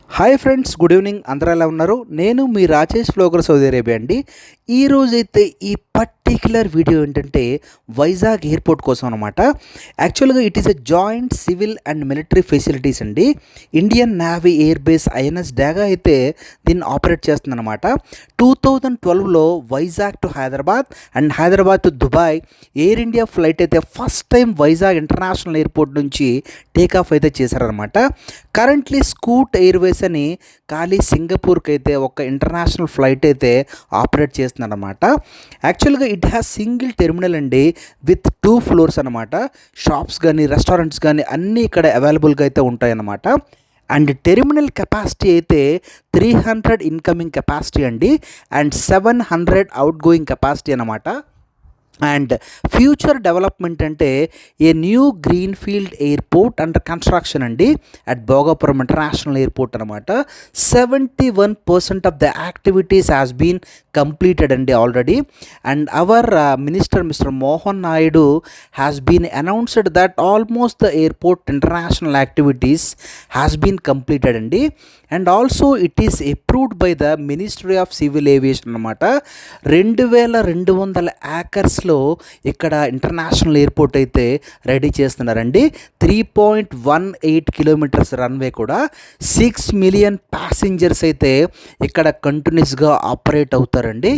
Hi friends, good evening. అందరూ ఎలా ఉన్నారు? నేను మీ రాజేష్ ఫ్లోగర్ సౌదీ అరేబియా అండి. ఈరోజైతే ఈ పర్టిక్యులర్ వీడియో ఏంటంటే వైజాగ్ ఎయిర్పోర్ట్ కోసం అనమాట. యాక్చువల్గా it is a joint civil and military facilities అండి. Indian Navy air base INS Dega అయితే దీన్ని ఆపరేట్ చేస్తుందన్నమాట. 2012లో Vizag to Hyderabad and Hyderabad to Dubai Air India flight అయితే first time Vizag international airport నుంచి టేకాఫ్ అయితే చేశారనమాట. కరెంట్లీ స్కూట్ ఎయిర్వేస్ అని ఖాళీ సింగపూర్కి అయితే ఒక ఇంటర్నేషనల్ ఫ్లైట్ అయితే ఆపరేట్ చేస్తున్నారన్నమాట. యాక్చువల్గా ఇట్ హ్యాస్ సింగిల్ టెర్మినల్ అండి విత్ 2 ఫ్లోర్స్ అనమాట. షాప్స్ కానీ రెస్టారెంట్స్ కానీ అన్నీ ఇక్కడ అవైలబుల్గా అయితే ఉంటాయన్నమాట. అండ్ టెర్మినల్ కెపాసిటీ అయితే 300 ఇన్కమింగ్ కెపాసిటీ అండి అండ్ 700 అవుట్ గోయింగ్ కెపాసిటీ అనమాట. అండ్ ఫ్యూచర్ డెవలప్మెంట్ అంటే a new green field airport under construction అండి అట్ భోగాపురం ఇంటర్నేషనల్ ఎయిర్పోర్ట్ అనమాట. 71% of the activities has been completed అండి already. And our minister mister Mohan Naidu has been announced that almost the airport international activities has been completed అండి. And also it is approved by the ministry of civil aviation అనమాట. 2200 ఏకర్స్లో ఇక్కడ international airport అయితే ready చేస్తున్నారండి. 3.18 kilometres runway కూడా 6 million passengers అయితే ఇక్కడ కంటిన్యూస్గా operate అవుతారండి.